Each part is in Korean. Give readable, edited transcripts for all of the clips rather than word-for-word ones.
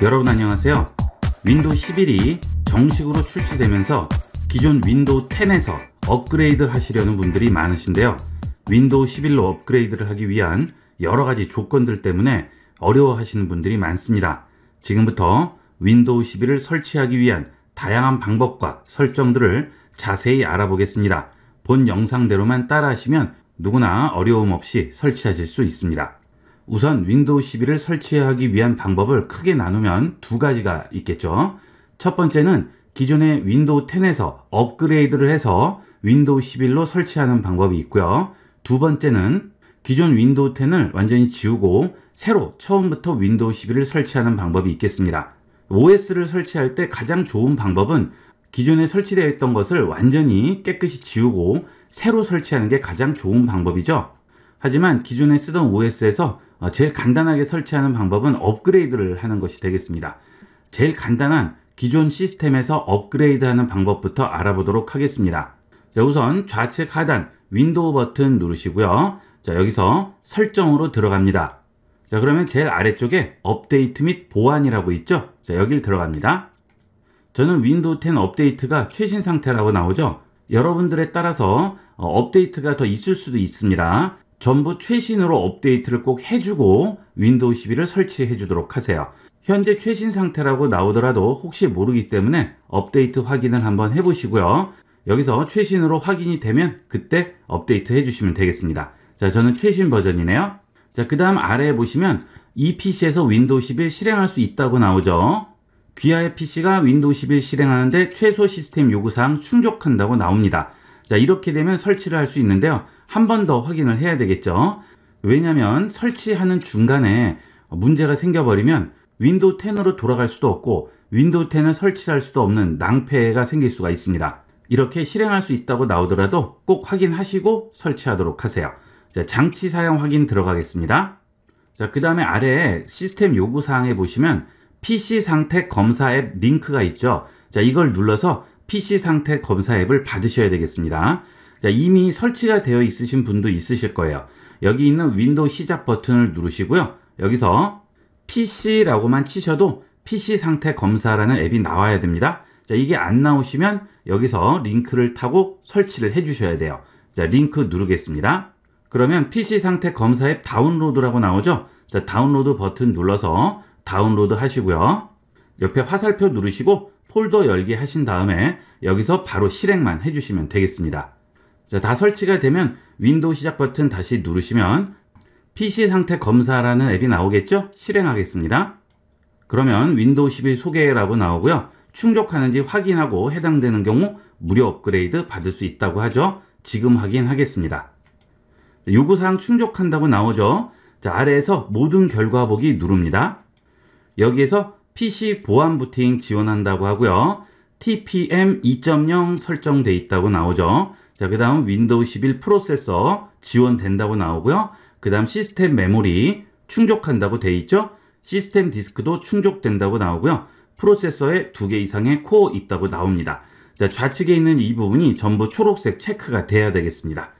여러분 안녕하세요. 윈도우 11이 정식으로 출시되면서 기존 윈도우 10에서 업그레이드 하시려는 분들이 많으신데요. 윈도우 11로 업그레이드를 하기 위한 여러가지 조건들 때문에 어려워하시는 분들이 많습니다. 지금부터 윈도우 11을 설치하기 위한 다양한 방법과 설정들을 자세히 알아보겠습니다. 본 영상대로만 따라하시면 누구나 어려움 없이 설치하실 수 있습니다. 우선 윈도우 11을 설치하기 위한 방법을 크게 나누면 두 가지가 있겠죠. 첫 번째는 기존의 윈도우 10에서 업그레이드를 해서 윈도우 11로 설치하는 방법이 있고요. 두 번째는 기존 윈도우 10을 완전히 지우고 새로 처음부터 윈도우 11을 설치하는 방법이 있겠습니다. OS를 설치할 때 가장 좋은 방법은 기존에 설치되어 있던 것을 완전히 깨끗이 지우고 새로 설치하는 게 가장 좋은 방법이죠. 하지만 기존에 쓰던 OS에서 제일 간단하게 설치하는 방법은 업그레이드를 하는 것이 되겠습니다. 제일 간단한 기존 시스템에서 업그레이드하는 방법부터 알아보도록 하겠습니다. 자, 우선 좌측 하단 윈도우 버튼 누르시고요. 자, 여기서 설정으로 들어갑니다. 자, 그러면 제일 아래쪽에 업데이트 및 보완이라고 있죠. 자, 여길 들어갑니다. 저는 윈도우 10 업데이트가 최신 상태라고 나오죠. 여러분들에 따라서 업데이트가 더 있을 수도 있습니다. 전부 최신으로 업데이트를 꼭 해주고 윈도우 11을 설치해 주도록 하세요. 현재 최신 상태라고 나오더라도 혹시 모르기 때문에 업데이트 확인을 한번 해보시고요. 여기서 최신으로 확인이 되면 그때 업데이트 해주시면 되겠습니다. 자, 저는 최신 버전이네요. 자, 그 다음 아래에 보시면 이 PC에서 윈도우 11 실행할 수 있다고 나오죠. 귀하의 PC가 윈도우 11 실행하는데 최소 시스템 요구사항 충족한다고 나옵니다. 자, 이렇게 되면 설치를 할 수 있는데요. 한 번 더 확인을 해야 되겠죠. 왜냐하면 설치하는 중간에 문제가 생겨버리면 윈도우 10으로 돌아갈 수도 없고 윈도우 10을 설치할 수도 없는 낭패가 생길 수가 있습니다. 이렇게 실행할 수 있다고 나오더라도 꼭 확인하시고 설치하도록 하세요. 자, 장치 사용 확인 들어가겠습니다. 자, 그 다음에 아래에 시스템 요구사항에 보시면 PC 상태 검사 앱 링크가 있죠. 자, 이걸 눌러서 PC 상태 검사 앱을 받으셔야 되겠습니다. 자, 이미 설치가 되어 있으신 분도 있으실 거예요. 여기 있는 윈도우 시작 버튼을 누르시고요. 여기서 PC라고만 치셔도 PC 상태 검사라는 앱이 나와야 됩니다. 자, 이게 안 나오시면 여기서 링크를 타고 설치를 해 주셔야 돼요. 자, 링크 누르겠습니다. 그러면 PC 상태 검사 앱 다운로드라고 나오죠. 자, 다운로드 버튼 눌러서 다운로드 하시고요. 옆에 화살표 누르시고 폴더 열기 하신 다음에 여기서 바로 실행만 해주시면 되겠습니다. 자, 다 설치가 되면 윈도우 시작 버튼 다시 누르시면 PC 상태 검사라는 앱이 나오겠죠? 실행하겠습니다. 그러면 윈도우 11 소개라고 나오고요. 충족하는지 확인하고 해당되는 경우 무료 업그레이드 받을 수 있다고 하죠. 지금 확인하겠습니다. 요구사항 충족한다고 나오죠. 자, 아래에서 모든 결과 보기 누릅니다. 여기에서 PC 보안 부팅 지원한다고 하고요. TPM 2.0 설정돼 있다고 나오죠. 자, 그 다음 윈도우 11 프로세서 지원된다고 나오고요. 그 다음 시스템 메모리 충족한다고 돼 있죠. 시스템 디스크도 충족된다고 나오고요. 프로세서에 2개 이상의 코어 있다고 나옵니다. 자, 좌측에 있는 이 부분이 전부 초록색 체크가 돼야 되겠습니다.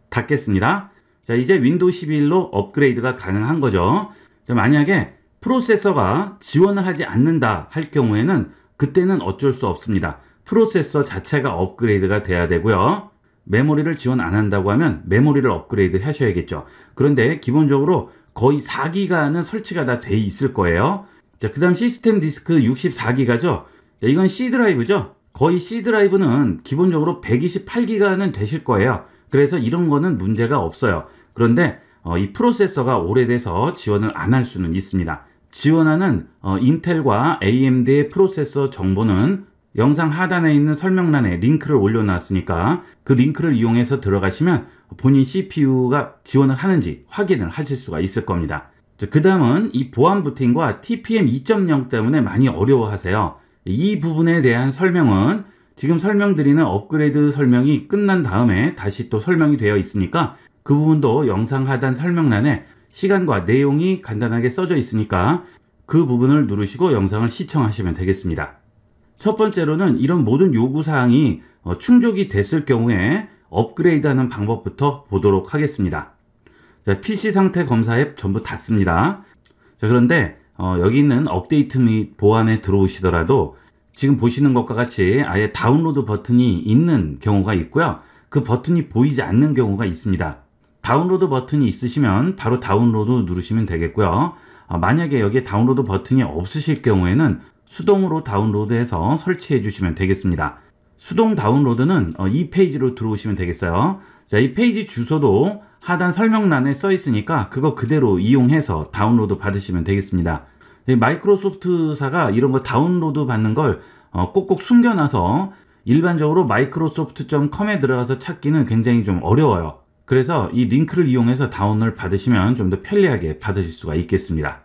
닫겠습니다. 자, 이제 윈도우 11로 업그레이드가 가능한 거죠. 자, 만약에 프로세서가 지원을 하지 않는다 할 경우에는 그때는 어쩔 수 없습니다. 프로세서 자체가 업그레이드가 돼야 되고요. 메모리를 지원 안 한다고 하면 메모리를 업그레이드 하셔야겠죠. 그런데 기본적으로 거의 4기가는 설치가 다 돼 있을 거예요. 자, 그 다음 시스템 디스크 64기가죠. 자, 이건 C 드라이브죠. 거의 C 드라이브는 기본적으로 128기가는 되실 거예요. 그래서 이런 거는 문제가 없어요. 그런데 이 프로세서가 오래돼서 지원을 안 할 수는 있습니다. 지원하는 인텔과 AMD의 프로세서 정보는 영상 하단에 있는 설명란에 링크를 올려놨으니까 그 링크를 이용해서 들어가시면 본인 CPU가 지원을 하는지 확인을 하실 수가 있을 겁니다. 그 다음은 이 보안 부팅과 TPM 2.0 때문에 많이 어려워하세요. 이 부분에 대한 설명은 지금 설명드리는 업그레이드 설명이 끝난 다음에 다시 또 설명이 되어 있으니까 그 부분도 영상 하단 설명란에 시간과 내용이 간단하게 써져 있으니까 그 부분을 누르시고 영상을 시청하시면 되겠습니다. 첫 번째로는 이런 모든 요구사항이 충족이 됐을 경우에 업그레이드하는 방법부터 보도록 하겠습니다. 자, PC 상태 검사 앱 전부 닫습니다. 자, 그런데 여기 있는 업데이트 및 보안에 들어오시더라도 지금 보시는 것과 같이 아예 다운로드 버튼이 있는 경우가 있고요. 그 버튼이 보이지 않는 경우가 있습니다. 다운로드 버튼이 있으시면 바로 다운로드 누르시면 되겠고요. 만약에 여기에 다운로드 버튼이 없으실 경우에는 수동으로 다운로드해서 설치해 주시면 되겠습니다. 수동 다운로드는 이 페이지로 들어오시면 되겠어요. 자, 이 페이지 주소도 하단 설명란에 써 있으니까 그거 그대로 이용해서 다운로드 받으시면 되겠습니다. 마이크로소프트사가 이런 거 다운로드 받는 걸 꼭꼭 숨겨놔서 일반적으로 microsoft.com에 들어가서 찾기는 굉장히 좀 어려워요. 그래서 이 링크를 이용해서 다운을 받으시면 좀 더 편리하게 받으실 수가 있겠습니다.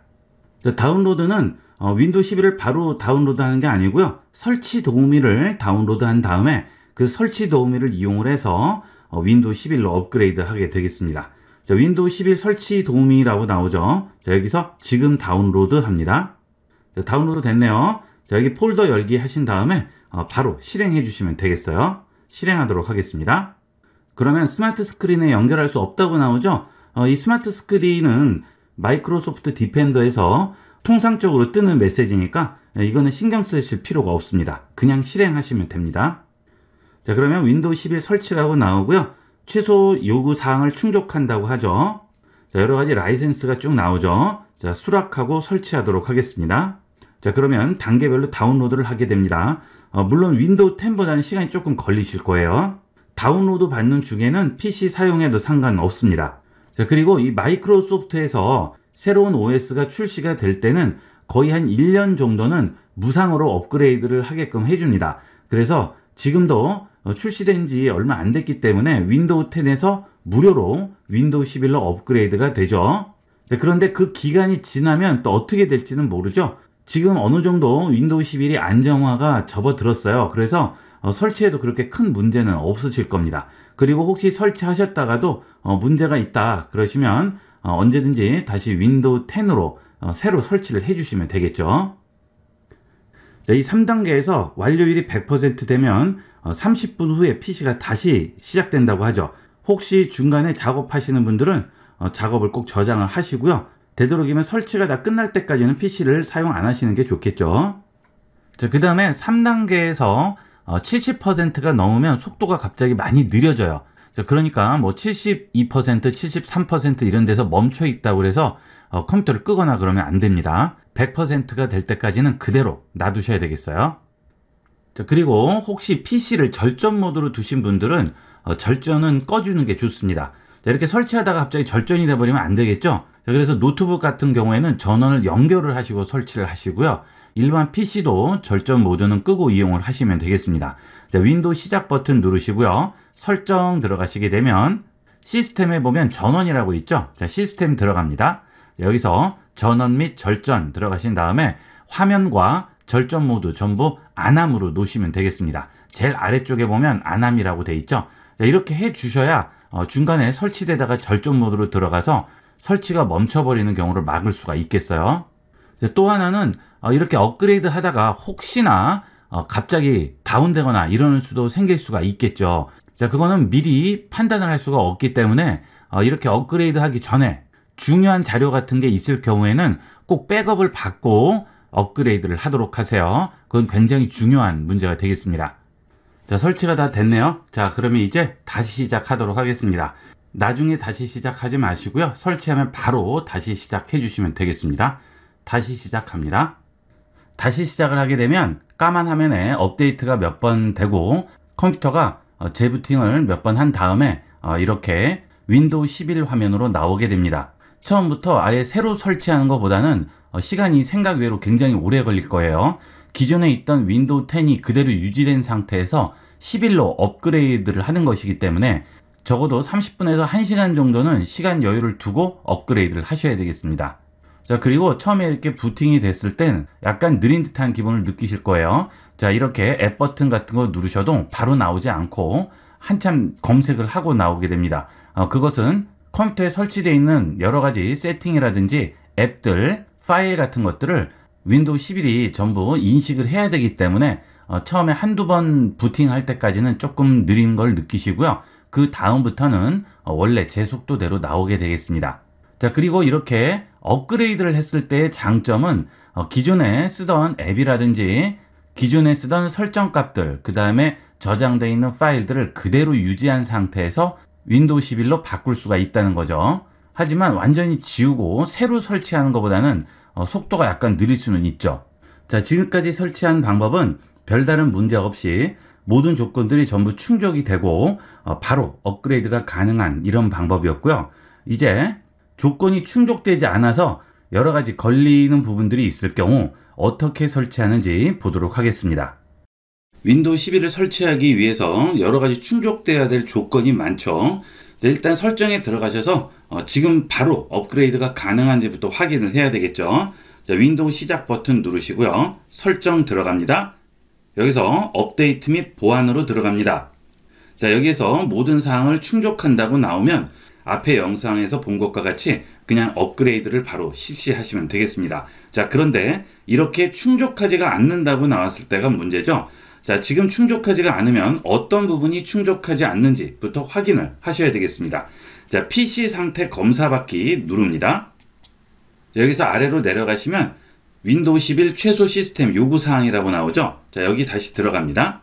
자, 다운로드는 윈도우 11을 바로 다운로드 하는 게 아니고요. 설치 도우미를 다운로드 한 다음에 그 설치 도우미를 이용을 해서 윈도우 11로 업그레이드 하게 되겠습니다. 자, 윈도우 11 설치 도우미라고 나오죠. 자, 여기서 지금 다운로드 합니다. 자, 다운로드 됐네요. 자, 여기 폴더 열기 하신 다음에 바로 실행해 주시면 되겠어요. 실행하도록 하겠습니다. 그러면 스마트 스크린에 연결할 수 없다고 나오죠. 이 스마트 스크린은 마이크로소프트 디펜더에서 통상적으로 뜨는 메시지니까 이거는 신경 쓰실 필요가 없습니다. 그냥 실행하시면 됩니다. 자, 그러면 윈도우 11 설치라고 나오고요. 최소 요구 사항을 충족한다고 하죠. 자, 여러 가지 라이센스가 쭉 나오죠. 자, 수락하고 설치하도록 하겠습니다. 자, 그러면 단계별로 다운로드를 하게 됩니다. 물론 윈도우 10보다는 시간이 조금 걸리실 거예요. 다운로드 받는 중에는 PC 사용해도 상관없습니다. 자, 그리고 이 마이크로소프트에서 새로운 OS가 출시가 될 때는 거의 한 1년 정도는 무상으로 업그레이드를 하게끔 해줍니다. 그래서 지금도 출시된 지 얼마 안 됐기 때문에 윈도우 10에서 무료로 윈도우 11로 업그레이드가 되죠. 자, 그런데 그 기간이 지나면 또 어떻게 될지는 모르죠. 지금 어느 정도 윈도우 11이 안정화가 접어들었어요. 그래서 설치해도 그렇게 큰 문제는 없으실 겁니다. 그리고 혹시 설치하셨다가도 문제가 있다 그러시면 언제든지 다시 윈도우 10으로 새로 설치를 해주시면 되겠죠. 자, 이 3단계에서 완료율이 100% 되면 30분 후에 PC가 다시 시작된다고 하죠. 혹시 중간에 작업하시는 분들은 작업을 꼭 저장을 하시고요. 되도록이면 설치가 다 끝날 때까지는 PC를 사용 안 하시는 게 좋겠죠. 자, 그 다음에 3단계에서 70%가 넘으면 속도가 갑자기 많이 느려져요. 자, 그러니까 뭐 72%, 73% 이런 데서 멈춰 있다고 해서 컴퓨터를 끄거나 그러면 안 됩니다. 100%가 될 때까지는 그대로 놔두셔야 되겠어요. 자, 그리고 혹시 PC를 절전 모드로 두신 분들은 절전은 꺼주는 게 좋습니다. 자, 이렇게 설치하다가 갑자기 절전이 돼버리면 안 되겠죠. 자, 그래서 노트북 같은 경우에는 전원을 연결을 하시고 설치를 하시고요. 일반 PC도 절전 모드는 끄고 이용을 하시면 되겠습니다. 자, 윈도우 시작 버튼 누르시고요. 설정 들어가시게 되면 시스템에 보면 전원이라고 있죠. 자, 시스템 들어갑니다. 자, 여기서 전원 및 절전 들어가신 다음에 화면과 절전 모드 전부 안함으로 놓으시면 되겠습니다. 제일 아래쪽에 보면 안함이라고 돼 있죠. 자, 이렇게 해 주셔야 중간에 설치되다가 절전 모드로 들어가서 설치가 멈춰버리는 경우를 막을 수가 있겠어요. 자, 또 하나는 이렇게 업그레이드 하다가 혹시나 갑자기 다운되거나 이러는 수도 생길 수가 있겠죠. 자, 그거는 미리 판단을 할 수가 없기 때문에 이렇게 업그레이드 하기 전에 중요한 자료 같은 게 있을 경우에는 꼭 백업을 받고 업그레이드를 하도록 하세요. 그건 굉장히 중요한 문제가 되겠습니다. 자, 설치가 다 됐네요. 자, 그러면 이제 다시 시작하도록 하겠습니다. 나중에 다시 시작하지 마시고요. 설치하면 바로 다시 시작해 주시면 되겠습니다. 다시 시작합니다. 다시 시작을 하게 되면 까만 화면에 업데이트가 몇 번 되고 컴퓨터가 재부팅을 몇 번 한 다음에 이렇게 윈도우 11 화면으로 나오게 됩니다. 처음부터 아예 새로 설치하는 것보다는 시간이 생각 외로 굉장히 오래 걸릴 거예요. 기존에 있던 윈도우 10이 그대로 유지된 상태에서 11로 업그레이드를 하는 것이기 때문에 적어도 30분에서 1시간 정도는 시간 여유를 두고 업그레이드를 하셔야 되겠습니다. 자, 그리고 처음에 이렇게 부팅이 됐을 땐 약간 느린 듯한 기분을 느끼실 거예요. 자, 이렇게 앱 버튼 같은 거 누르셔도 바로 나오지 않고 한참 검색을 하고 나오게 됩니다. 그것은 컴퓨터에 설치되어 있는 여러 가지 세팅이라든지 앱들, 파일 같은 것들을 윈도우 11이 전부 인식을 해야 되기 때문에 처음에 한두 번 부팅할 때까지는 조금 느린 걸 느끼시고요. 그 다음부터는 원래 제 속도대로 나오게 되겠습니다. 자, 그리고 이렇게 업그레이드를 했을 때의 장점은 기존에 쓰던 앱이라든지 기존에 쓰던 설정값들, 그 다음에 저장되어 있는 파일들을 그대로 유지한 상태에서 윈도우 11로 바꿀 수가 있다는 거죠. 하지만 완전히 지우고 새로 설치하는 것보다는 속도가 약간 느릴 수는 있죠. 자, 지금까지 설치한 방법은 별다른 문제 없이 모든 조건들이 전부 충족이 되고 바로 업그레이드가 가능한 이런 방법이었고요. 이제 조건이 충족되지 않아서 여러 가지 걸리는 부분들이 있을 경우 어떻게 설치하는지 보도록 하겠습니다. 윈도우 11을 설치하기 위해서 여러 가지 충족돼야 될 조건이 많죠. 일단 설정에 들어가셔서 지금 바로 업그레이드가 가능한지부터 확인을 해야 되겠죠. 자, 윈도우 시작 버튼 누르시고요. 설정 들어갑니다. 여기서 업데이트 및 보안으로 들어갑니다. 자, 여기에서 모든 사항을 충족한다고 나오면 앞에 영상에서 본 것과 같이 그냥 업그레이드를 바로 실시하시면 되겠습니다. 자, 그런데 이렇게 충족하지가 않는다고 나왔을 때가 문제죠. 자, 지금 충족하지가 않으면 어떤 부분이 충족하지 않는지부터 확인을 하셔야 되겠습니다. 자, PC 상태 검사받기 누릅니다. 자, 여기서 아래로 내려가시면 윈도우 11 최소 시스템 요구사항이라고 나오죠. 자, 여기 다시 들어갑니다.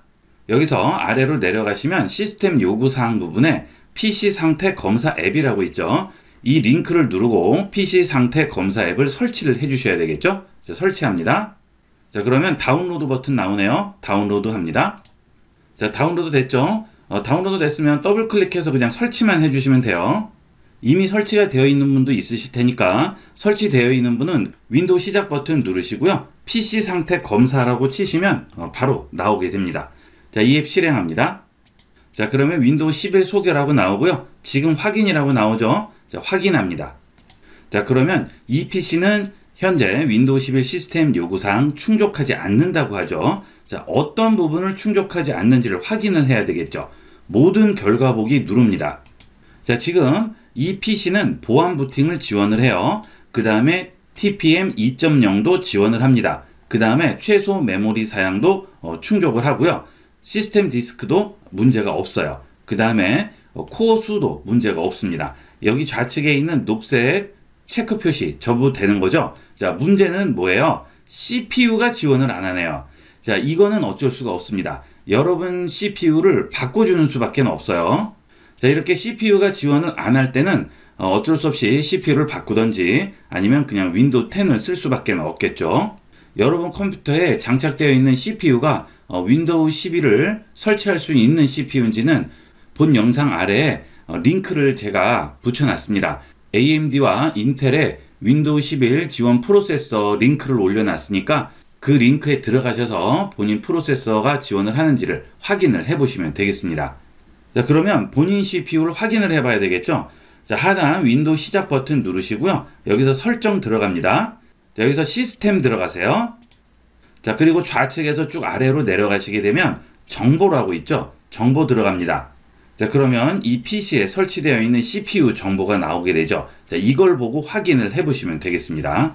여기서 아래로 내려가시면 시스템 요구사항 부분에 PC 상태 검사 앱이라고 있죠. 이 링크를 누르고 PC 상태 검사 앱을 설치를 해 주셔야 되겠죠. 자, 설치합니다. 자, 그러면 다운로드 버튼 나오네요. 다운로드 합니다. 자, 다운로드 됐죠? 다운로드 됐으면 더블 클릭해서 그냥 설치만 해주시면 돼요. 이미 설치가 되어 있는 분도 있으실 테니까 설치되어 있는 분은 윈도우 시작 버튼 누르시고요. PC 상태 검사라고 치시면 바로 나오게 됩니다. 자, 이 앱 실행합니다. 자, 그러면 윈도우 11 소개라고 나오고요. 지금 확인이라고 나오죠. 자, 확인합니다. 자, 그러면 이 PC는 현재 윈도우 11 시스템 요구사항 충족하지 않는다고 하죠. 자, 어떤 부분을 충족하지 않는지를 확인을 해야 되겠죠. 모든 결과 보기 누릅니다. 자, 지금 이 PC는 보안 부팅을 지원을 해요. 그 다음에 TPM 2.0도 지원을 합니다. 그 다음에 최소 메모리 사양도 충족을 하고요. 시스템 디스크도 문제가 없어요. 그 다음에 코어 수도 문제가 없습니다. 여기 좌측에 있는 녹색 체크 표시 저부되는 거죠. 자, 문제는 뭐예요? CPU가 지원을 안 하네요. 자, 이거는 어쩔 수가 없습니다. 여러분 CPU를 바꿔주는 수밖에 없어요. 자, 이렇게 CPU가 지원을 안 할 때는 어쩔 수 없이 CPU를 바꾸던지 아니면 그냥 윈도우 10을 쓸 수밖에 없겠죠. 여러분 컴퓨터에 장착되어 있는 CPU가 윈도우 11을 설치할 수 있는 CPU인지는 본 영상 아래에 링크를 제가 붙여놨습니다. AMD와 인텔의 윈도우 11 지원 프로세서 링크를 올려놨으니까 그 링크에 들어가셔서 본인 프로세서가 지원을 하는지를 확인을 해보시면 되겠습니다. 자, 그러면 본인 CPU를 확인을 해봐야 되겠죠. 자, 하단 윈도우 시작 버튼 누르시고요. 여기서 설정 들어갑니다. 자, 여기서 시스템 들어가세요. 자, 그리고 좌측에서 쭉 아래로 내려가시게 되면 정보라고 있죠. 정보 들어갑니다. 자, 그러면 이 PC에 설치되어 있는 CPU 정보가 나오게 되죠. 자, 이걸 보고 확인을 해보시면 되겠습니다.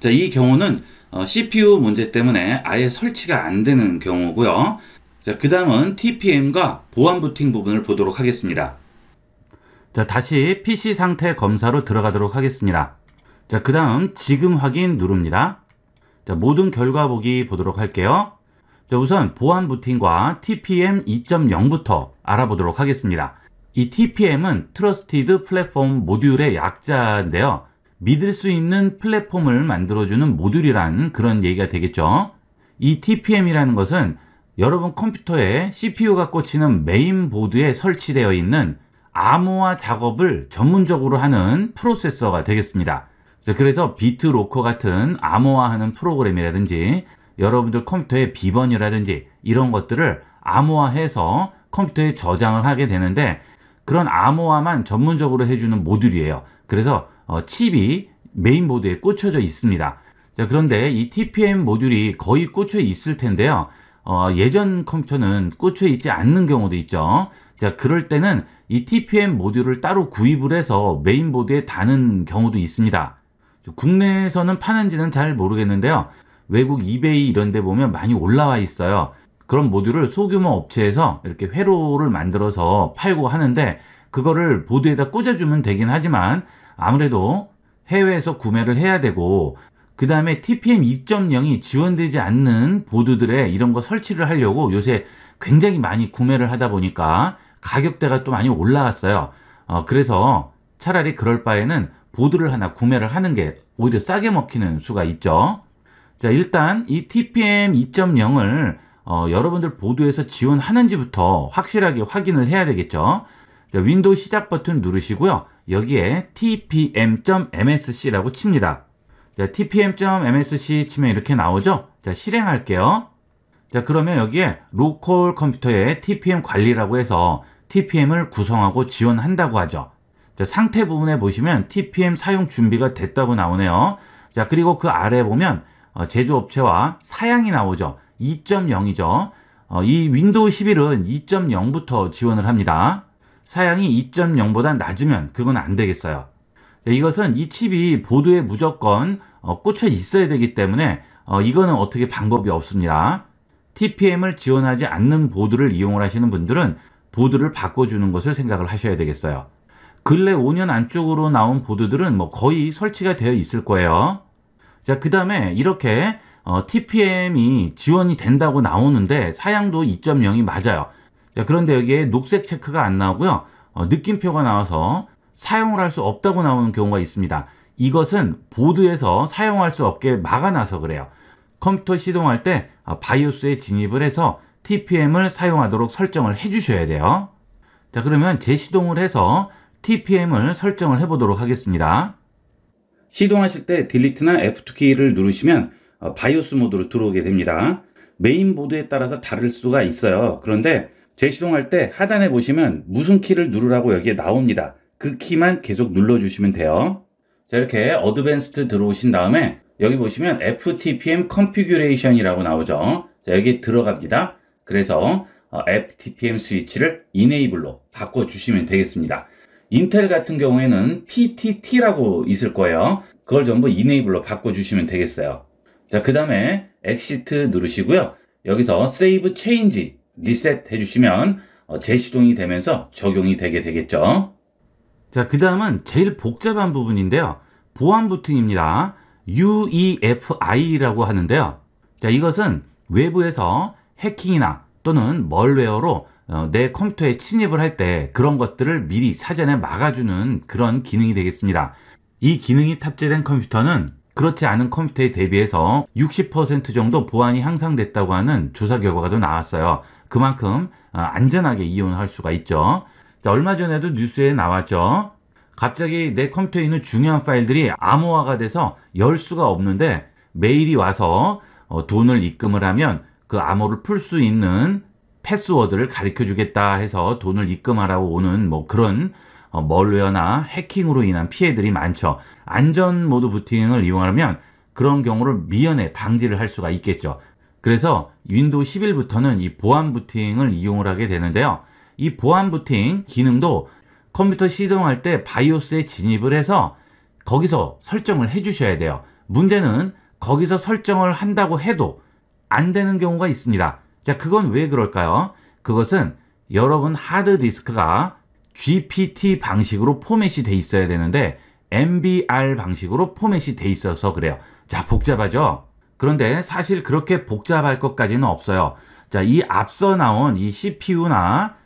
자, 이 경우는 CPU 문제 때문에 아예 설치가 안 되는 경우고요. 자, 그 다음은 TPM과 보안 부팅 부분을 보도록 하겠습니다. 자, 다시 PC 상태 검사로 들어가도록 하겠습니다. 자, 그 다음 지금 확인 누릅니다. 자, 모든 결과 보기 보도록 할게요. 자, 우선 보안 부팅과 TPM 2.0부터 알아보도록 하겠습니다. 이 TPM은 트러스티드 플랫폼 모듈의 약자인데요. 믿을 수 있는 플랫폼을 만들어주는 모듈이란 그런 얘기가 되겠죠. 이 TPM이라는 것은 여러분 컴퓨터에 CPU가 꽂히는 메인보드에 설치되어 있는 암호화 작업을 전문적으로 하는 프로세서가 되겠습니다. 그래서 비트로커 같은 암호화하는 프로그램이라든지 여러분들 컴퓨터의 비번이라든지 이런 것들을 암호화해서 컴퓨터에 저장을 하게 되는데 그런 암호화만 전문적으로 해주는 모듈이에요. 그래서 칩이 메인보드에 꽂혀져 있습니다. 자, 그런데 이 TPM 모듈이 거의 꽂혀 있을 텐데요. 예전 컴퓨터는 꽂혀 있지 않는 경우도 있죠. 자, 그럴 때는 이 TPM 모듈을 따로 구입을 해서 메인보드에 다는 경우도 있습니다. 국내에서는 파는지는 잘 모르겠는데요. 외국 이베이 이런 데 보면 많이 올라와 있어요. 그런 모듈을 소규모 업체에서 이렇게 회로를 만들어서 팔고 하는데 그거를 보드에다 꽂아주면 되긴 하지만 아무래도 해외에서 구매를 해야 되고, 그 다음에 TPM 2.0이 지원되지 않는 보드들에 이런 거 설치를 하려고 요새 굉장히 많이 구매를 하다 보니까 가격대가 또 많이 올라갔어요. 그래서 차라리 그럴 바에는 보드를 하나 구매를 하는 게 오히려 싸게 먹히는 수가 있죠. 자, 일단 이 TPM 2.0을 여러분들 보드에서 지원하는지부터 확실하게 확인을 해야 되겠죠. 자, 윈도우 시작 버튼 누르시고요. 여기에 tpm.msc라고 칩니다. 자, tpm.msc 치면 이렇게 나오죠? 자, 실행할게요. 자, 그러면 여기에 로컬 컴퓨터의 TPM 관리라고 해서 TPM을 구성하고 지원한다고 하죠. 자, 상태 부분에 보시면 TPM 사용 준비가 됐다고 나오네요. 자, 그리고 그 아래 보면 제조업체와 사양이 나오죠. 2.0이죠. 이 윈도우 11은 2.0부터 지원을 합니다. 사양이 2.0보다 낮으면 그건 안 되겠어요. 자, 이것은 이 칩이 보드에 무조건 꽂혀 있어야 되기 때문에 이거는 어떻게 방법이 없습니다. TPM을 지원하지 않는 보드를 이용을 하시는 분들은 보드를 바꿔주는 것을 생각을 하셔야 되겠어요. 근래 5년 안쪽으로 나온 보드들은 뭐 거의 설치가 되어 있을 거예요. 자, 그 다음에 이렇게 TPM이 지원이 된다고 나오는데 사양도 2.0이 맞아요. 자, 그런데 여기에 녹색 체크가 안 나오고요. 느낌표가 나와서 사용을 할 수 없다고 나오는 경우가 있습니다. 이것은 보드에서 사용할 수 없게 막아놔서 그래요. 컴퓨터 시동할 때 바이오스에 진입을 해서 TPM을 사용하도록 설정을 해주셔야 돼요. 자, 그러면 재시동을 해서 TPM을 설정을 해보도록 하겠습니다. 시동하실 때 딜리트나 F2키를 누르시면 바이오스 모드로 들어오게 됩니다. 메인 보드에 따라서 다를 수가 있어요. 그런데 재시동할 때 하단에 보시면 무슨 키를 누르라고 여기에 나옵니다. 그 키만 계속 눌러주시면 돼요. 자, 이렇게 어드밴스드 들어오신 다음에 여기 보시면 FTPM 컨피규레이션이라고 나오죠. 자, 여기 들어갑니다. 그래서 FTPM 스위치를 이네이블로 바꿔주시면 되겠습니다. 인텔 같은 경우에는 TTT라고 있을 거예요. 그걸 전부 이네이블로 바꿔주시면 되겠어요. 자, 그 다음에 엑시트 누르시고요. 여기서 세이브 체인지 리셋 해주시면 재시동이 되면서 적용이 되게 되겠죠. 자, 그 다음은 제일 복잡한 부분인데요. 보안 부팅입니다. UEFI라고 하는데요. 자, 이것은 외부에서 해킹이나 또는 멀웨어로 내 컴퓨터에 침입을 할 때 그런 것들을 미리 사전에 막아주는 그런 기능이 되겠습니다. 이 기능이 탑재된 컴퓨터는 그렇지 않은 컴퓨터에 대비해서 60% 정도 보안이 향상됐다고 하는 조사 결과가 나왔어요. 그만큼 안전하게 이용할 수가 있죠. 자, 얼마 전에도 뉴스에 나왔죠. 갑자기 내 컴퓨터에 있는 중요한 파일들이 암호화가 돼서 열 수가 없는데 메일이 와서 돈을 입금을 하면 그 암호를 풀 수 있는 패스워드를 가르쳐 주겠다 해서 돈을 입금하라고 오는 뭐 그런 멀웨어나 해킹으로 인한 피해들이 많죠. 안전 모드 부팅을 이용하면 그런 경우를 미연에 방지를 할 수가 있겠죠. 그래서 윈도우 11부터는 이 보안 부팅을 이용을 하게 되는데요. 이 보안 부팅 기능도 컴퓨터 시동할 때 바이오스에 진입을 해서 거기서 설정을 해 주셔야 돼요. 문제는 거기서 설정을 한다고 해도 안 되는 경우가 있습니다. 자, 그건 왜 그럴까요? 그것은 여러분 하드디스크가 GPT 방식으로 포맷이 돼 있어야 되는데 MBR 방식으로 포맷이 돼 있어서 그래요. 자, 복잡하죠? 그런데 사실 그렇게 복잡할 것까지는 없어요. 자, 이 앞서 나온 이 CPU나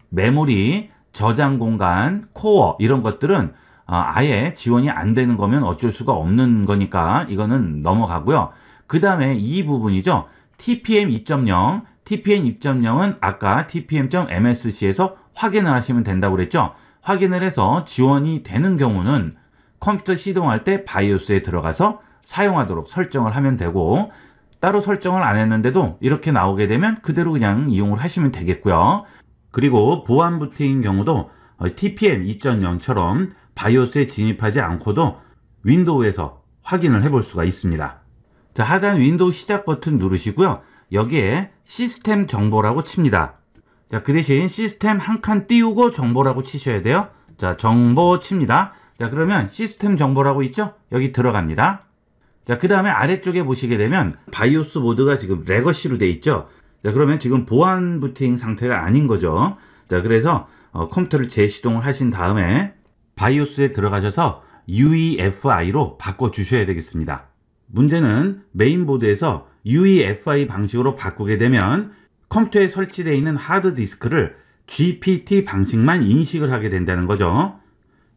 메모리, 저장 공간, 코어 이런 것들은 아예 지원이 안 되는 거면 어쩔 수가 없는 거니까 이거는 넘어가고요. 그 다음에 이 부분이죠. TPM 2.0, TPM 2.0은 아까 tpm.msc에서 확인을 하시면 된다고 그랬죠. 확인을 해서 지원이 되는 경우는 컴퓨터 시동할 때 바이오스에 들어가서 사용하도록 설정을 하면 되고, 따로 설정을 안 했는데도 이렇게 나오게 되면 그대로 그냥 이용을 하시면 되겠고요. 그리고 보안 부팅인 경우도 TPM 2.0처럼 바이오스에 진입하지 않고도 윈도우에서 확인을 해볼 수가 있습니다. 자, 하단 윈도우 시작 버튼 누르시고요. 여기에 시스템 정보라고 칩니다. 자, 그 대신 시스템 한 칸 띄우고 정보라고 치셔야 돼요. 자, 정보 칩니다. 자, 그러면 시스템 정보라고 있죠? 여기 들어갑니다. 자, 그 다음에 아래쪽에 보시게 되면 바이오스 모드가 지금 레거시로 돼 있죠? 자, 그러면 지금 보안 부팅 상태가 아닌 거죠. 자, 그래서 컴퓨터를 재시동을 하신 다음에 바이오스에 들어가셔서 UEFI로 바꿔주셔야 되겠습니다. 문제는 메인보드에서 UEFI 방식으로 바꾸게 되면 컴퓨터에 설치되어 있는 하드디스크를 GPT 방식만 인식을 하게 된다는 거죠.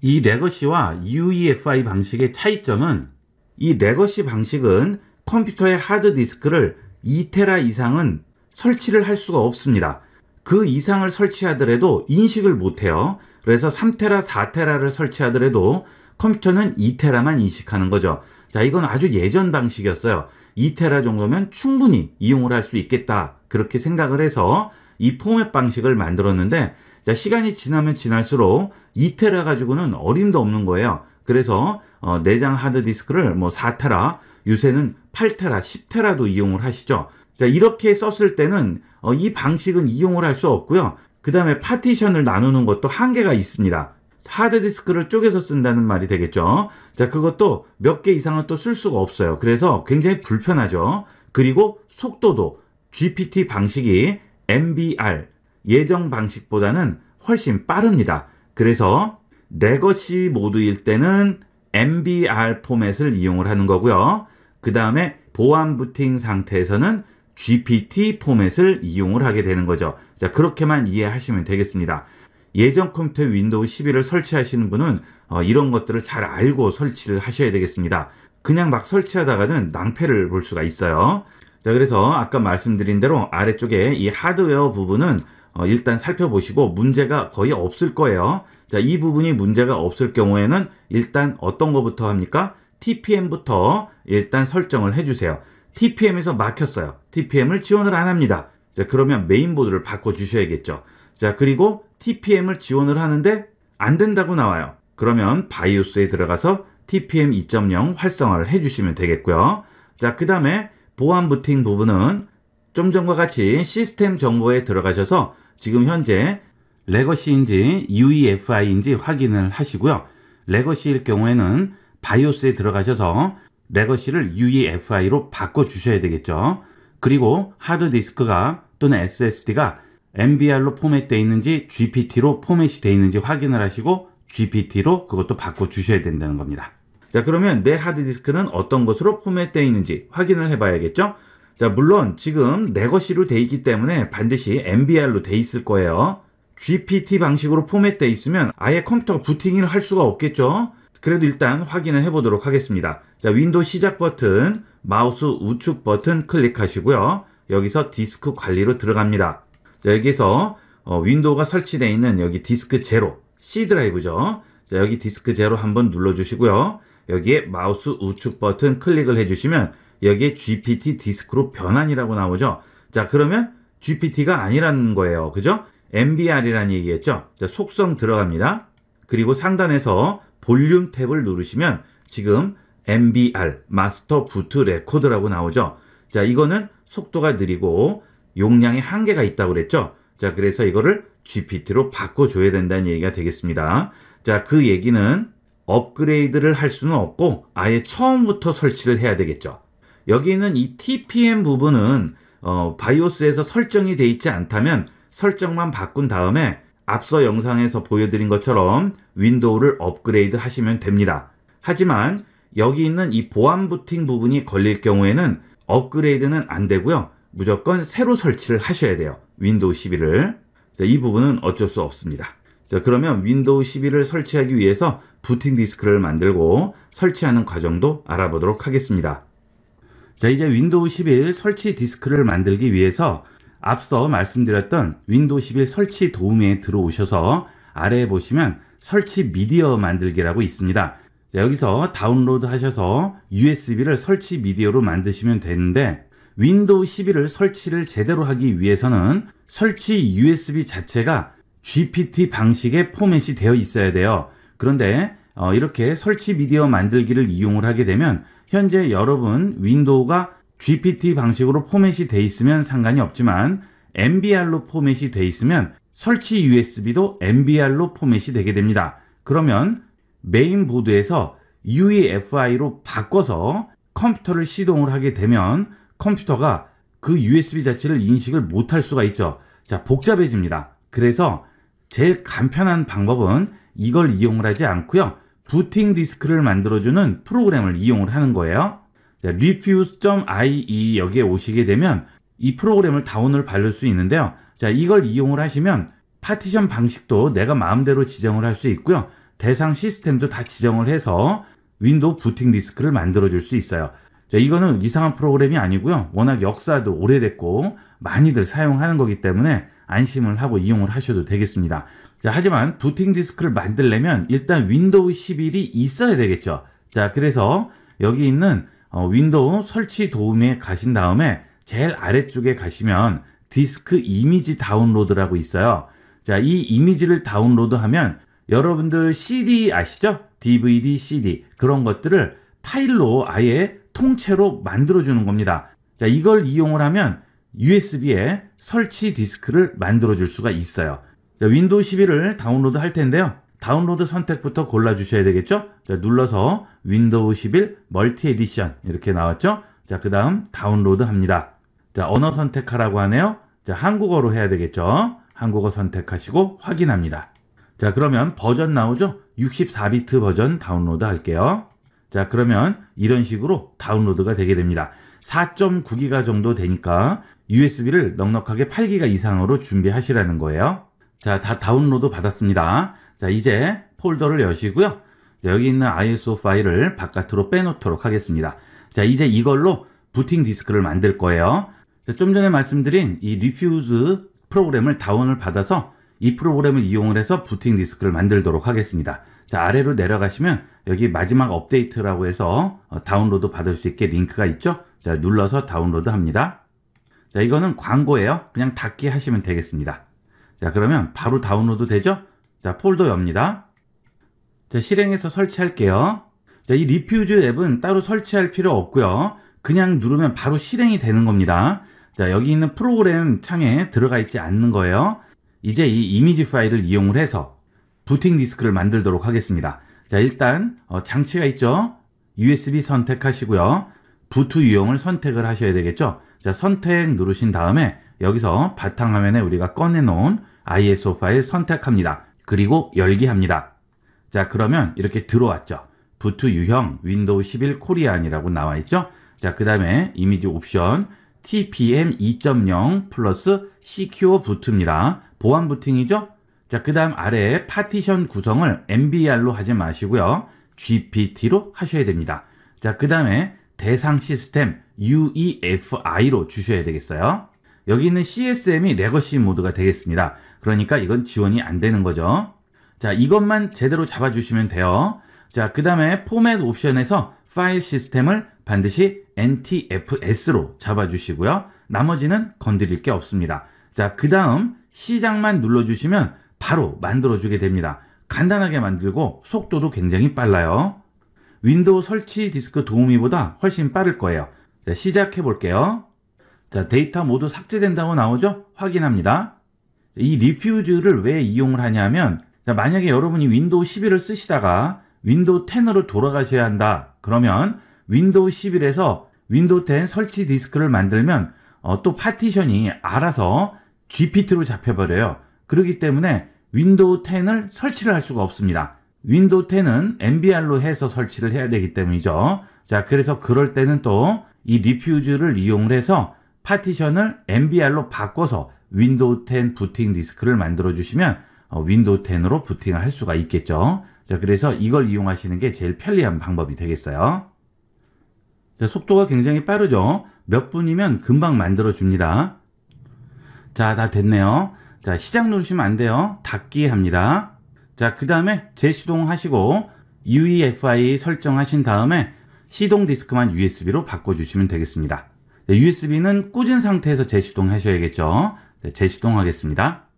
이 레거시와 UEFI 방식의 차이점은 이 레거시 방식은 컴퓨터의 하드디스크를 2테라 이상은 설치를 할 수가 없습니다. 그 이상을 설치하더라도 인식을 못해요. 그래서 3테라, 4테라를 설치하더라도 컴퓨터는 2테라만 인식하는 거죠. 자, 이건 아주 예전 방식이었어요. 2테라 정도면 충분히 이용을 할 수 있겠다. 그렇게 생각을 해서 이 포맷 방식을 만들었는데, 자, 시간이 지나면 지날수록 2테라 가지고는 어림도 없는 거예요. 그래서 내장 하드디스크를 4테라, 요새는 8테라, 10테라도 이용을 하시죠. 자, 이렇게 썼을 때는 이 방식은 이용을 할 수 없고요. 그 다음에 파티션을 나누는 것도 한계가 있습니다. 하드디스크를 쪼개서 쓴다는 말이 되겠죠. 자, 그것도 몇 개 이상은 또 쓸 수가 없어요. 그래서 굉장히 불편하죠. 그리고 속도도 GPT 방식이 MBR 예정 방식보다는 훨씬 빠릅니다. 그래서 레거시 모드일 때는 MBR 포맷을 이용을 하는 거고요. 그 다음에 보안 부팅 상태에서는 GPT 포맷을 이용을 하게 되는 거죠. 자, 그렇게만 이해하시면 되겠습니다. 예전 컴퓨터 윈도우 11을 설치하시는 분은 이런 것들을 잘 알고 설치를 하셔야 되겠습니다. 그냥 막 설치하다가는 낭패를 볼 수가 있어요. 자, 그래서 아까 말씀드린 대로 아래쪽에 이 하드웨어 부분은 일단 살펴보시고 문제가 거의 없을 거예요. 자, 이 부분이 문제가 없을 경우에는 일단 어떤 거부터 합니까? TPM부터 일단 설정을 해주세요. TPM에서 막혔어요. TPM을 지원을 안 합니다. 자, 그러면 메인보드를 바꿔주셔야겠죠. 자, 그리고 TPM을 지원을 하는데 안 된다고 나와요. 그러면 바이오스에 들어가서 TPM 2.0 활성화를 해주시면 되겠고요. 자, 그 다음에 보안 부팅 부분은 좀 전과 같이 시스템 정보에 들어가셔서 지금 현재 레거시인지 UEFI인지 확인을 하시고요. 레거시일 경우에는 바이오스에 들어가셔서 레거시를 UEFI로 바꿔주셔야 되겠죠. 그리고 하드디스크가 또는 SSD가 MBR로 포맷되어 있는지 GPT로 포맷이 되어 있는지 확인을 하시고 GPT로 그것도 바꿔주셔야 된다는 겁니다. 자, 그러면 내 하드디스크는 어떤 것으로 포맷되어 있는지 확인을 해봐야겠죠. 자, 물론 지금 레거시로 되어 있기 때문에 반드시 MBR로 되어 있을 거예요. GPT 방식으로 포맷되어 있으면 아예 컴퓨터가 부팅을 할 수가 없겠죠. 그래도 일단 확인을 해보도록 하겠습니다. 자, 윈도우 시작 버튼, 마우스 우측 버튼 클릭하시고요. 여기서 디스크 관리로 들어갑니다. 자, 여기서 윈도우가 설치되어 있는 여기 디스크 제로, C 드라이브죠. 자, 여기 디스크 제로 한번 눌러주시고요. 여기에 마우스 우측 버튼 클릭을 해주시면 여기에 GPT 디스크로 변환이라고 나오죠. 자, 그러면 GPT가 아니라는 거예요. 그죠? MBR이라는 얘기겠죠. 자, 속성 들어갑니다. 그리고 상단에서 볼륨 탭을 누르시면 지금 MBR, 마스터 부트 레코드라고 나오죠. 자, 이거는 속도가 느리고 용량에 한계가 있다고 그랬죠. 자, 그래서 이거를 GPT로 바꿔줘야 된다는 얘기가 되겠습니다. 자, 그 얘기는 업그레이드를 할 수는 없고 아예 처음부터 설치를 해야 되겠죠. 여기 있는 이 TPM 부분은 바이오스에서 설정이 돼 있지 않다면 설정만 바꾼 다음에 앞서 영상에서 보여드린 것처럼 윈도우를 업그레이드 하시면 됩니다. 하지만 여기 있는 이 보안 부팅 부분이 걸릴 경우에는 업그레이드는 안 되고요. 무조건 새로 설치를 하셔야 돼요. 윈도우 11을. 자, 이 부분은 어쩔 수 없습니다. 자, 그러면 윈도우 11을 설치하기 위해서 부팅 디스크를 만들고 설치하는 과정도 알아보도록 하겠습니다. 자, 이제 윈도우 11 설치 디스크를 만들기 위해서 앞서 말씀드렸던 윈도우 11 설치 도우미에 들어오셔서 아래에 보시면 설치 미디어 만들기라고 있습니다. 자, 여기서 다운로드 하셔서 USB를 설치 미디어로 만드시면 되는데 윈도우 11을 설치를 제대로 하기 위해서는 설치 USB 자체가 GPT 방식의 포맷이 되어 있어야 돼요. 그런데 이렇게 설치 미디어 만들기를 이용을 하게 되면 현재 여러분 윈도우가 GPT 방식으로 포맷이 돼 있으면 상관이 없지만 MBR로 포맷이 돼 있으면 설치 USB도 MBR로 포맷이 되게 됩니다. 그러면 메인보드에서 UEFI로 바꿔서 컴퓨터를 시동을 하게 되면 컴퓨터가 그 USB 자체를 인식을 못할 수가 있죠. 자, 복잡해집니다. 그래서 제일 간편한 방법은 이걸 이용을 하지 않고요. 부팅 디스크를 만들어주는 프로그램을 이용을 하는 거예요. 자, refuse.ie 여기에 오시게 되면 이 프로그램을 다운을 받을 수 있는데요. 자, 이걸 이용을 하시면 파티션 방식도 내가 마음대로 지정을 할 수 있고요. 대상 시스템도 다 지정을 해서 윈도우 부팅 디스크를 만들어 줄 수 있어요. 자, 이거는 이상한 프로그램이 아니고요. 워낙 역사도 오래됐고 많이들 사용하는 거기 때문에 안심을 하고 이용을 하셔도 되겠습니다. 자, 하지만 부팅 디스크를 만들려면 일단 윈도우 11이 있어야 되겠죠. 자, 그래서 여기 있는 윈도우 설치 도움에 가신 다음에 제일 아래쪽에 가시면 디스크 이미지 다운로드라고 있어요. 자, 이 이미지를 다운로드하면 여러분들 CD 아시죠? DVD, CD 그런 것들을 파일로 아예 통째로 만들어주는 겁니다. 자, 이걸 이용을 하면 USB에 설치 디스크를 만들어줄 수가 있어요. 자, 윈도우 11을 다운로드 할 텐데요. 다운로드 선택부터 골라주셔야 되겠죠? 자, 눌러서 윈도우 11 멀티 에디션 이렇게 나왔죠? 자, 그 다음 다운로드 합니다. 자, 언어 선택하라고 하네요. 자, 한국어로 해야 되겠죠? 한국어 선택하시고 확인합니다. 자, 그러면 버전 나오죠? 64비트 버전 다운로드 할게요. 자, 그러면 이런 식으로 다운로드가 되게 됩니다. 4.9기가 정도 되니까 USB를 넉넉하게 8기가 이상으로 준비하시라는 거예요. 자, 다 다운로드 받았습니다. 자, 이제 폴더를 여시고요. 자, 여기 있는 ISO 파일을 바깥으로 빼놓도록 하겠습니다. 자, 이제 이걸로 부팅 디스크를 만들 거예요. 자, 좀 전에 말씀드린 이 리퓨즈 프로그램을 다운을 받아서 이 프로그램을 이용을 해서 부팅 디스크를 만들도록 하겠습니다. 자, 아래로 내려가시면 여기 마지막 업데이트라고 해서 다운로드 받을 수 있게 링크가 있죠. 자, 눌러서 다운로드 합니다. 자, 이거는 광고예요. 그냥 닫기 하시면 되겠습니다. 자, 그러면 바로 다운로드 되죠? 자, 폴더 엽니다. 자, 실행해서 설치할게요. 자, 이 리퓨즈 앱은 따로 설치할 필요 없고요. 그냥 누르면 바로 실행이 되는 겁니다. 자, 여기 있는 프로그램 창에 들어가 있지 않는 거예요. 이제 이 이미지 파일을 이용을 해서 부팅 디스크를 만들도록 하겠습니다. 자, 일단 장치가 있죠. USB 선택하시고요. 부트 유형을 선택을 하셔야 되겠죠. 자, 선택 누르신 다음에 여기서 바탕화면에 우리가 꺼내놓은 ISO 파일 선택합니다. 그리고 열기 합니다. 자, 그러면 이렇게 들어왔죠. 부트 유형 윈도우 11 코리안이라고 나와 있죠. 자, 그 다음에 이미지 옵션 TPM 2.0 플러스 시큐어 부트입니다. 보안 부팅이죠. 자, 그 다음 아래에 파티션 구성을 MBR로 하지 마시고요. GPT로 하셔야 됩니다. 자, 그 다음에 대상 시스템 UEFI로 주셔야 되겠어요. 여기 있는 CSM이 레거시 모드가 되겠습니다. 그러니까 이건 지원이 안 되는 거죠. 자, 이것만 제대로 잡아주시면 돼요. 자, 그 다음에 포맷 옵션에서 파일 시스템을 반드시 NTFS로 잡아주시고요. 나머지는 건드릴 게 없습니다. 자, 그 다음 시작만 눌러주시면 바로 만들어주게 됩니다. 간단하게 만들고 속도도 굉장히 빨라요. 윈도우 설치 디스크 도우미보다 훨씬 빠를 거예요. 자, 시작해 볼게요. 자, 데이터 모두 삭제된다고 나오죠? 확인합니다. 이 리퓨즈를 왜 이용을 하냐면, 자, 만약에 여러분이 윈도우 11을 쓰시다가 윈도우 10으로 돌아가셔야 한다. 그러면 윈도우 11에서 윈도우 10 설치 디스크를 만들면 또 파티션이 알아서 GPT로 잡혀버려요. 그렇기 때문에 윈도우 10을 설치를 할 수가 없습니다. 윈도우 10은 MBR로 해서 설치를 해야 되기 때문이죠. 자, 그래서 그럴 때는 또 이 리퓨즈를 이용을 해서 파티션을 MBR로 바꿔서 윈도우 10 부팅 디스크를 만들어 주시면 윈도우 10으로 부팅을 할 수가 있겠죠. 자, 그래서 이걸 이용하시는 게 제일 편리한 방법이 되겠어요. 자, 속도가 굉장히 빠르죠. 몇 분이면 금방 만들어 줍니다. 자, 다 됐네요. 자, 시작 누르시면 안 돼요. 닫기 합니다. 자, 그 다음에 재시동 하시고 UEFI 설정하신 다음에 시동 디스크만 USB로 바꿔주시면 되겠습니다. USB는 꽂은 상태에서 재시동 하셔야겠죠. 자, 재시동 하겠습니다.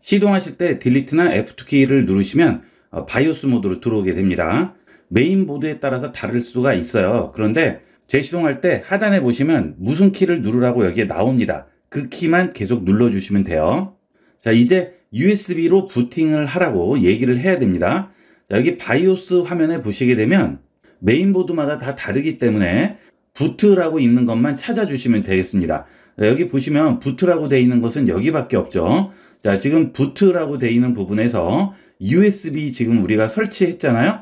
시동하실 때 딜리트나 F2 키를 누르시면 바이오스 모드로 들어오게 됩니다. 메인보드에 따라서 다를 수가 있어요. 그런데 재시동할 때 하단에 보시면 무슨 키를 누르라고 여기에 나옵니다. 그 키만 계속 눌러주시면 돼요. 자, 이제 USB로 부팅을 하라고 얘기를 해야 됩니다. 자, 여기 바이오스 화면에 보시게 되면 메인보드마다 다 다르기 때문에 부트라고 있는 것만 찾아주시면 되겠습니다. 여기 보시면 부트라고 되어 있는 것은 여기밖에 없죠. 자, 지금 부트라고 되어 있는 부분에서 USB 지금 우리가 설치했잖아요.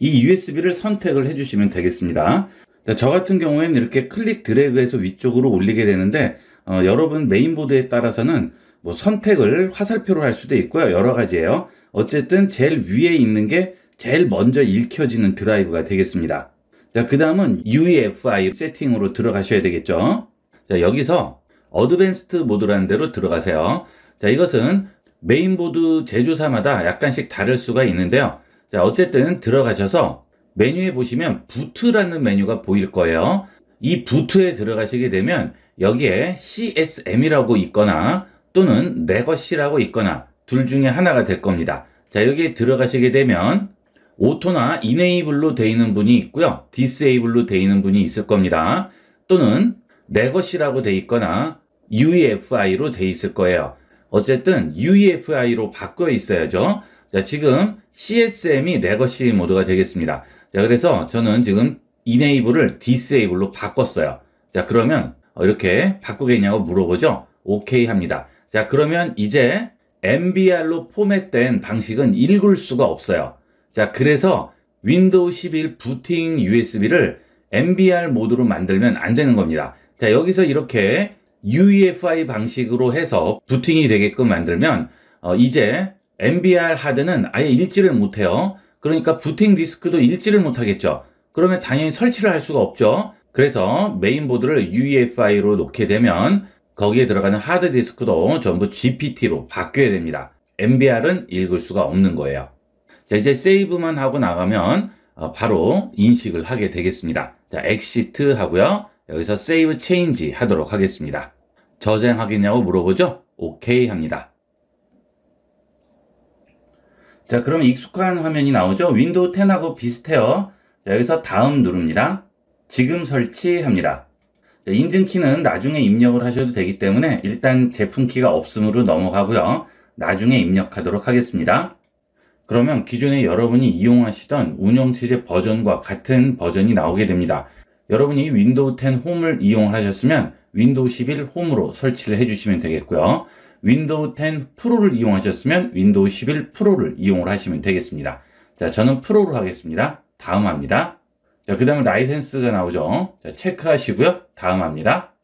이 USB를 선택을 해주시면 되겠습니다. 자, 저 같은 경우에는 이렇게 클릭 드래그해서 위쪽으로 올리게 되는데 여러분 메인보드에 따라서는 뭐 선택을 화살표로 할 수도 있고요. 여러 가지예요. 어쨌든 제일 위에 있는 게 제일 먼저 읽혀지는 드라이브가 되겠습니다. 자, 그 다음은 UEFI 세팅으로 들어가셔야 되겠죠. 자, 여기서 어드밴스드 모드라는 데로 들어가세요. 자, 이것은 메인보드 제조사마다 약간씩 다를 수가 있는데요. 자, 어쨌든 들어가셔서 메뉴에 보시면 부트라는 메뉴가 보일 거예요. 이 부트에 들어가시게 되면 여기에 CSM이라고 있거나 또는 레거시라고 있거나 둘 중에 하나가 될 겁니다. 자, 여기에 들어가시게 되면 오토나 이네이블로 되어 있는 분이 있고요. 디세이블로 되어 있는 분이 있을 겁니다. 또는 레거시라고 되어 있거나 UEFI로 되어 있을 거예요. 어쨌든 UEFI로 바꿔 있어야죠. 자, 지금 CSM이 레거시 모드가 되겠습니다. 자, 그래서 저는 지금 이네이블을 디세이블로 바꿨어요. 자, 그러면 이렇게 바꾸겠냐고 물어보죠. 오케이 합니다. 자, 그러면 이제 MBR로 포맷된 방식은 읽을 수가 없어요. 자, 그래서 윈도우 11 부팅 USB를 MBR 모드로 만들면 안 되는 겁니다. 자, 여기서 이렇게 UEFI 방식으로 해서 부팅이 되게끔 만들면 이제 MBR 하드는 아예 읽지를 못해요. 그러니까 부팅 디스크도 읽지를 못하겠죠. 그러면 당연히 설치를 할 수가 없죠. 그래서 메인보드를 UEFI로 놓게 되면 거기에 들어가는 하드 디스크도 전부 GPT로 바뀌어야 됩니다. MBR은 읽을 수가 없는 거예요. 자, 이제 세이브만 하고 나가면 바로 인식을 하게 되겠습니다. 자, 엑시트 하고요. 여기서 세이브 체인지 하도록 하겠습니다. 저장하겠냐고 물어보죠. 오케이 합니다. 자, 그러면 익숙한 화면이 나오죠. 윈도우 10하고 비슷해요. 자, 여기서 다음 누릅니다. 지금 설치합니다. 자, 인증키는 나중에 입력을 하셔도 되기 때문에 일단 제품키가 없음으로 넘어가고요. 나중에 입력하도록 하겠습니다. 그러면 기존에 여러분이 이용하시던 운영체제 버전과 같은 버전이 나오게 됩니다. 여러분이 윈도우 10 홈을 이용하셨으면 윈도우 11 홈으로 설치를 해주시면 되겠고요. 윈도우 10 프로를 이용하셨으면 윈도우 11 프로를 이용을 하시면 되겠습니다. 자, 저는 프로로 하겠습니다. 다음 합니다. 자, 그 다음에 라이센스가 나오죠. 자, 체크하시고요. 다음 합니다.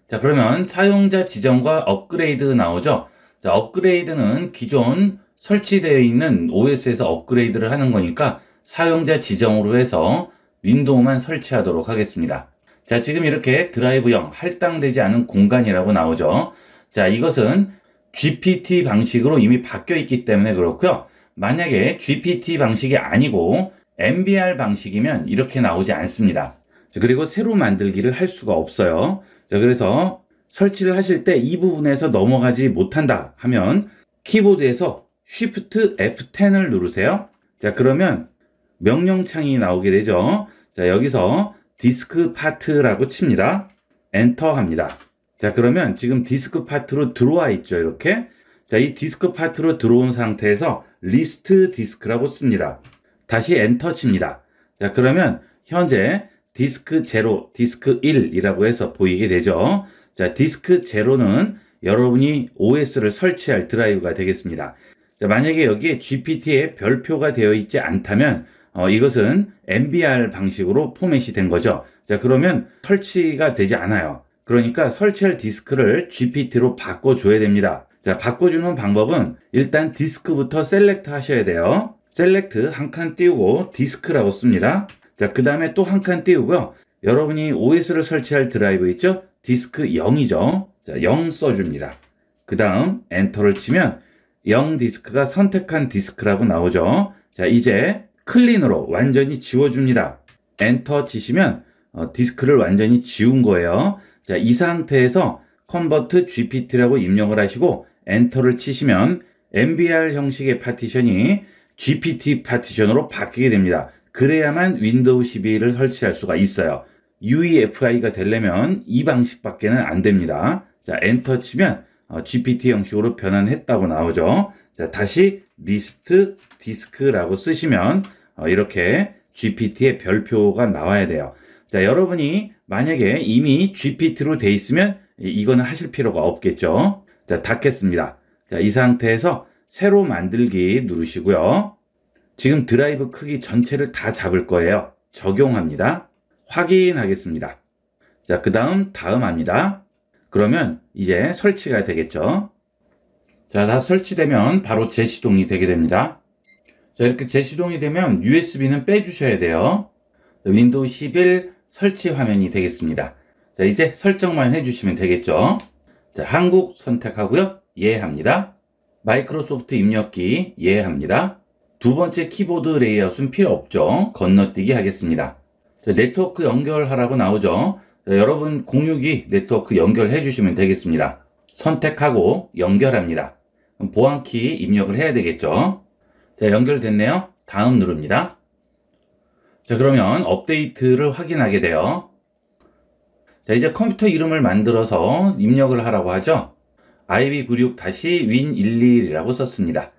자, 그러면 사용자 지정과 업그레이드 나오죠. 자, 업그레이드는 기존 설치되어 있는 OS에서 업그레이드를 하는 거니까 사용자 지정으로 해서 윈도우만 설치하도록 하겠습니다. 자, 지금 이렇게 드라이브형 할당되지 않은 공간이라고 나오죠. 자, 이것은 GPT 방식으로 이미 바뀌어 있기 때문에 그렇고요. 만약에 GPT 방식이 아니고 MBR 방식이면 이렇게 나오지 않습니다. 자, 그리고 새로 만들기를 할 수가 없어요. 자, 그래서 설치를 하실 때 이 부분에서 넘어가지 못한다 하면 키보드에서 Shift F10을 누르세요. 자, 그러면 명령창이 나오게 되죠. 자, 여기서 디스크 파트라고 칩니다. 엔터 합니다. 자, 그러면 지금 디스크 파트로 들어와 있죠, 이렇게. 자, 이 디스크 파트로 들어온 상태에서 리스트 디스크라고 씁니다. 다시 엔터 칩니다. 자, 그러면 현재 디스크 0, 디스크 1이라고 해서 보이게 되죠. 자, 디스크 0는 여러분이 OS를 설치할 드라이브가 되겠습니다. 자, 만약에 여기에 GPT에 별표가 되어 있지 않다면 이것은 MBR 방식으로 포맷이 된 거죠. 자, 그러면 설치가 되지 않아요. 그러니까 설치할 디스크를 GPT로 바꿔줘야 됩니다. 자, 바꿔주는 방법은 일단 디스크부터 셀렉트 하셔야 돼요. 셀렉트 한 칸 띄우고 디스크라고 씁니다. 자, 그 다음에 또 한 칸 띄우고요. 여러분이 OS를 설치할 드라이브 있죠? 디스크 0이죠. 자, 0 써줍니다. 그 다음 엔터를 치면 0 디스크가 선택한 디스크라고 나오죠. 자, 이제 클린으로 완전히 지워줍니다. 엔터 치시면 디스크를 완전히 지운 거예요. 자, 이 상태에서 컨버트 GPT라고 입력을 하시고 엔터를 치시면 MBR 형식의 파티션이 GPT 파티션으로 바뀌게 됩니다. 그래야만 윈도우 12를 설치할 수가 있어요. UEFI가 되려면 이 방식밖에는 안 됩니다. 자, 엔터 치면 GPT 형식으로 변환했다고 나오죠. 자, 다시 리스트 디스크라고 쓰시면 이렇게 GPT의 별표가 나와야 돼요. 자, 여러분이 만약에 이미 GPT로 돼 있으면 이거는 하실 필요가 없겠죠. 자, 닫겠습니다. 자, 이 상태에서 새로 만들기 누르시고요. 지금 드라이브 크기 전체를 다 잡을 거예요. 적용합니다. 확인하겠습니다. 자, 그 다음 합니다. 그러면 이제 설치가 되겠죠. 자, 다 설치되면 바로 재시동이 되게 됩니다. 자, 이렇게 재시동이 되면 USB는 빼주셔야 돼요. 자, 윈도우 11 설치 화면이 되겠습니다. 자, 이제 설정만 해주시면 되겠죠. 자, 한국 선택하고요. 예 합니다. 마이크로소프트 입력기 예 합니다. 두 번째 키보드 레이아웃은 필요 없죠. 건너뛰기 하겠습니다. 자, 네트워크 연결하라고 나오죠. 자, 여러분 공유기 네트워크 연결해 주시면 되겠습니다. 선택하고 연결합니다. 보안키 입력을 해야 되겠죠. 자, 연결됐네요. 다음 누릅니다. 자, 그러면 업데이트를 확인하게 돼요. 자, 이제 컴퓨터 이름을 만들어서 입력을 하라고 하죠. ib96-win11이라고 썼습니다.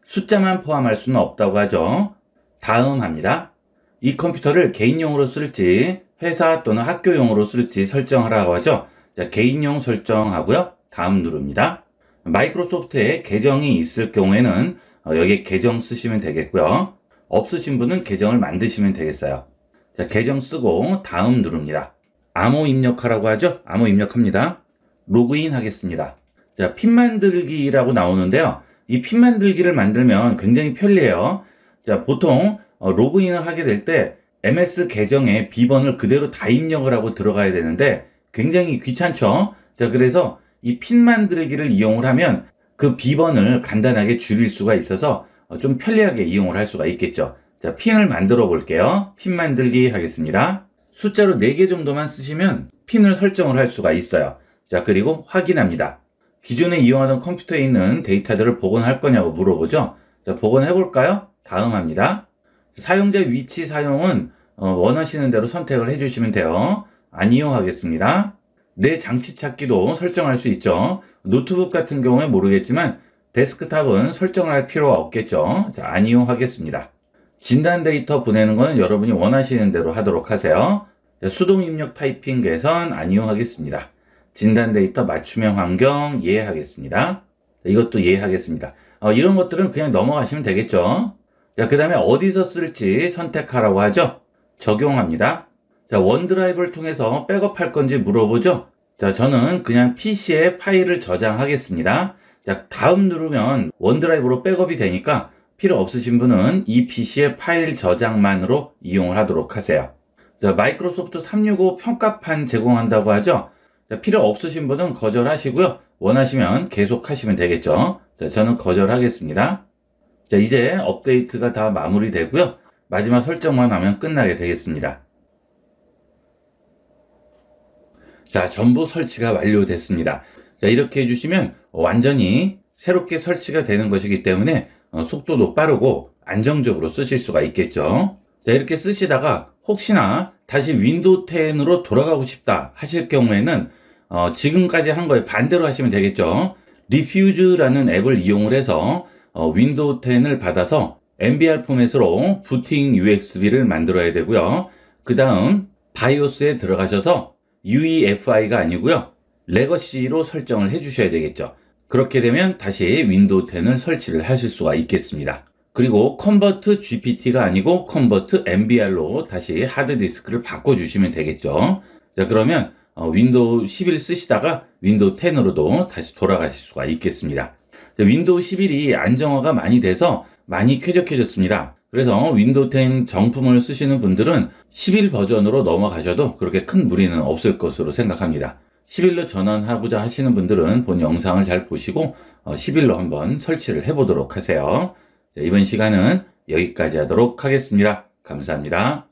숫자만 포함할 수는 없다고 하죠. 다음 합니다. 이 컴퓨터를 개인용으로 쓸지 회사 또는 학교용으로 쓸지 설정하라고 하죠. 자, 개인용 설정하고요. 다음 누릅니다. 마이크로소프트에 계정이 있을 경우에는 여기에 계정 쓰시면 되겠고요. 없으신 분은 계정을 만드시면 되겠어요. 자, 계정 쓰고 다음 누릅니다. 암호 입력하라고 하죠. 암호 입력합니다. 로그인 하겠습니다. 자, 핀 만들기라고 나오는데요. 이 핀 만들기를 만들면 굉장히 편리해요. 자, 보통 로그인을 하게 될 때 MS 계정에 비번을 그대로 다 입력을 하고 들어가야 되는데 굉장히 귀찮죠. 자, 그래서 이 핀 만들기를 이용을 하면 그 비번을 간단하게 줄일 수가 있어서 좀 편리하게 이용을 할 수가 있겠죠. 자, 핀을 만들어 볼게요. 핀 만들기 하겠습니다. 숫자로 4개 정도만 쓰시면 핀을 설정을 할 수가 있어요. 자, 그리고 확인합니다. 기존에 이용하던 컴퓨터에 있는 데이터들을 복원할 거냐고 물어보죠. 자, 복원해 볼까요? 다음 합니다. 사용자 위치 사용은 원하시는 대로 선택을 해주시면 돼요. 안 이용하겠습니다. 내 장치 찾기도 설정할 수 있죠. 노트북 같은 경우에 모르겠지만 데스크탑은 설정을 할 필요가 없겠죠. 자, 안 이용하겠습니다. 진단 데이터 보내는 거는 여러분이 원하시는 대로 하도록 하세요. 자, 수동 입력 타이핑 개선 안 이용하겠습니다. 진단 데이터 맞춤형 환경 예하겠습니다. 이것도 예하겠습니다. 이런 것들은 그냥 넘어가시면 되겠죠. 자, 그 다음에 어디서 쓸지 선택하라고 하죠. 적용합니다. 자, 원드라이브를 통해서 백업할 건지 물어보죠. 자, 저는 그냥 PC에 파일을 저장하겠습니다. 자, 다음 누르면 원드라이브로 백업이 되니까 필요 없으신 분은 이 PC의 파일 저장만으로 이용을 하도록 하세요. 자, 마이크로소프트 365 평가판 제공한다고 하죠. 자, 필요 없으신 분은 거절하시고요. 원하시면 계속 하시면 되겠죠. 자, 저는 거절하겠습니다. 자, 이제 업데이트가 다 마무리되고요. 마지막 설정만 하면 끝나게 되겠습니다. 자, 전부 설치가 완료됐습니다. 자, 이렇게 해주시면 완전히 새롭게 설치가 되는 것이기 때문에 속도도 빠르고 안정적으로 쓰실 수가 있겠죠. 자, 이렇게 쓰시다가 혹시나 다시 윈도우 10으로 돌아가고 싶다 하실 경우에는 지금까지 한 거에 반대로 하시면 되겠죠. 리퓨즈라는 앱을 이용을 해서 윈도우 10을 받아서 MBR 포맷으로 부팅 UXB를 만들어야 되고요. 그 다음 바이오스에 들어가셔서 UEFI가 아니고요. 레거시로 설정을 해 주셔야 되겠죠. 그렇게 되면 다시 윈도우 10을 설치를 하실 수가 있겠습니다. 그리고 컨버트 GPT가 아니고 컨버트 MBR로 다시 하드디스크를 바꿔주시면 되겠죠. 자, 그러면 윈도우 11 쓰시다가 윈도우 10으로도 다시 돌아가실 수가 있겠습니다. 자, 윈도우 11이 안정화가 많이 돼서 많이 쾌적해졌습니다. 그래서 윈도우 10 정품을 쓰시는 분들은 11 버전으로 넘어가셔도 그렇게 큰 무리는 없을 것으로 생각합니다. 11로 전환하고자 하시는 분들은 본 영상을 잘 보시고 11로 한번 설치를 해보도록 하세요. 자, 이번 시간은 여기까지 하도록 하겠습니다. 감사합니다.